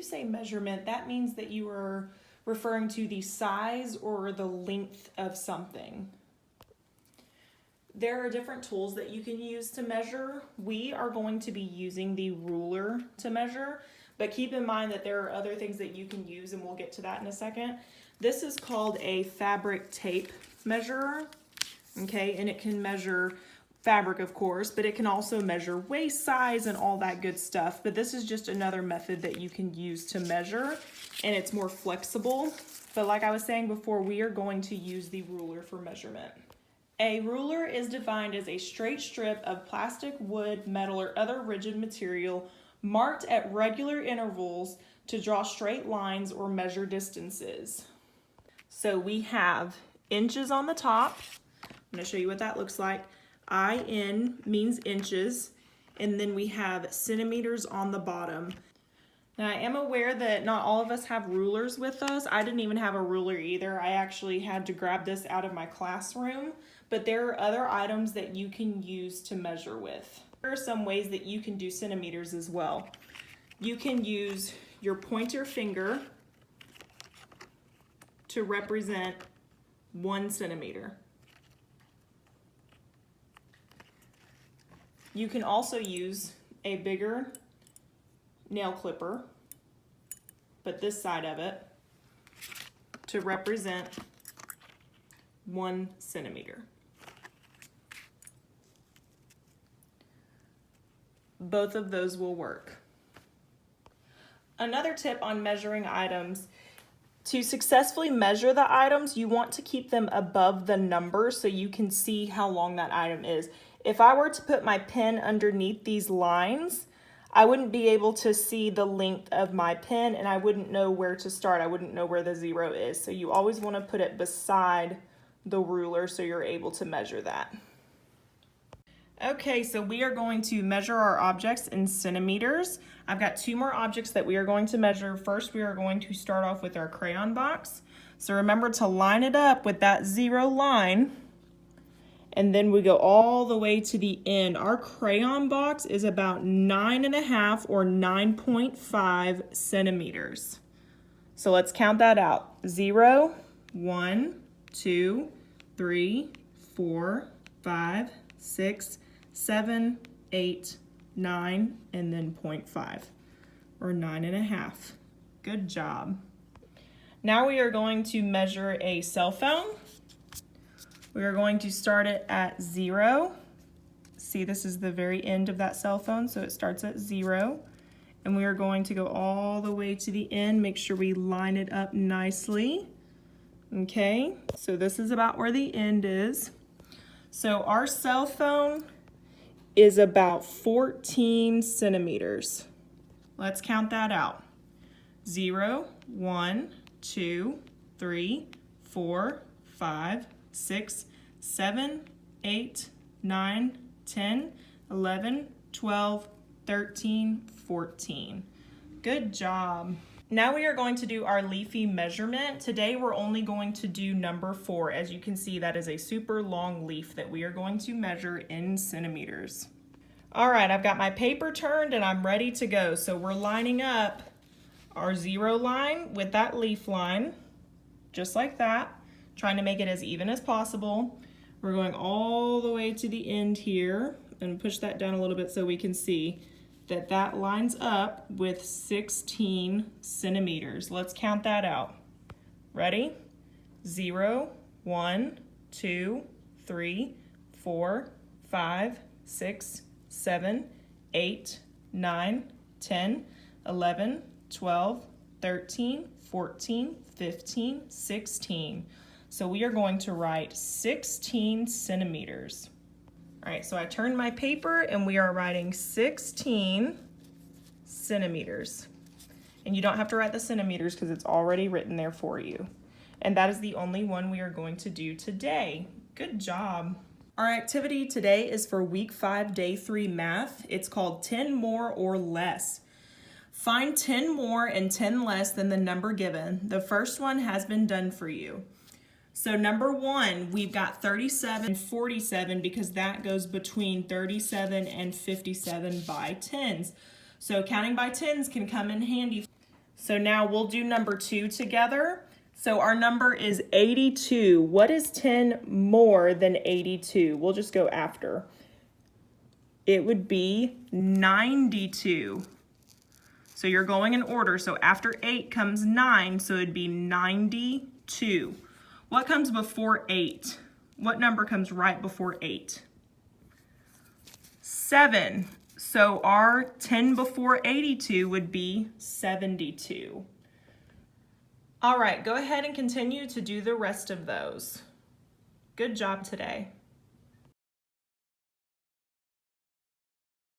you say measurement, that means that you are referring to the size or the length of something. There are different tools that you can use to measure. We are going to be using the ruler to measure, but keep in mind that there are other things that you can use, and we'll get to that in a second. This is called a fabric tape measurer, okay, and it can measure fabric, of course, but it can also measure waist size and all that good stuff. But this is just another method that you can use to measure, and it's more flexible. But like I was saying before, we are going to use the ruler for measurement. A ruler is defined as a straight strip of plastic, wood, metal, or other rigid material marked at regular intervals to draw straight lines or measure distances. So we have inches on the top. I'm going to show you what that looks like. IN means inches, and then we have centimeters on the bottom. Now, I am aware that not all of us have rulers with us. I didn't even have a ruler either. I actually had to grab this out of my classroom, but there are other items that you can use to measure with. There are some ways that you can do centimeters as well. You can use your pointer finger to represent 1 centimeter. You can also use a bigger nail clipper, but this side of it, to represent 1 centimeter. Both of those will work. Another tip on measuring items: to successfully measure the items, you want to keep them above the number so you can see how long that item is. If I were to put my pen underneath these lines, I wouldn't be able to see the length of my pen, and I wouldn't know where to start. I wouldn't know where the 0 is. So you always want to put it beside the ruler so you're able to measure that. Okay, so we are going to measure our objects in centimeters. I've got 2 more objects that we are going to measure. First, we are going to start off with our crayon box. So remember to line it up with that 0 line, and then we go all the way to the end. Our crayon box is about 9.5 or 9.5 centimeters. So let's count that out. 0, 1, 2, 3, 4, 5, 6, 7, 8, 9, and then 0.5 or 9.5. Good job. Now we are going to measure a cell phone. We are going to start it at 0. See, this is the very end of that cell phone, so it starts at 0. And we are going to go all the way to the end. Make sure we line it up nicely. Okay, so this is about where the end is. So our cell phone is about 14 centimeters. Let's count that out. 0, 1, 2, 3, 4, 5, 6, 7, 8, 9, 10, 11, 12, 13, 14. Good job. Now we are going to do our leafy measurement. Today we're only going to do number 4. As you can see, that is a super long leaf that we are going to measure in centimeters. All right, I've got my paper turned and I'm ready to go. So we're lining up our 0 line with that leaf line, just like that, trying to make it as even as possible. We're going all the way to the end here and push that down a little bit so we can see that that lines up with 16 centimeters. Let's count that out. Ready? 0, 1, 2, 3, 4, 5, 6, 7, 8, 9, 10, 11, 12, 13, 14, 15, 16. So we are going to write 16 centimeters. All right, so I turned my paper and we are writing 16 centimeters. And you don't have to write the centimeters because it's already written there for you. And that is the only one we are going to do today. Good job. Our activity today is for week 5, day 3 math. It's called 10 more or less. Find 10 more and 10 less than the number given. The first one has been done for you. So number 1, we've got 37 and 47 because that goes between 37 and 57 by tens. So counting by tens can come in handy. So now we'll do number 2 together. So our number is 82. What is 10 more than 82? We'll just go after. It would be 92. So you're going in order. So after 8 comes 9, so it'd be 92. What comes before 8? What number comes right before 8? 7. So our 10 before 82 would be 72. All right, go ahead and continue to do the rest of those. Good job today.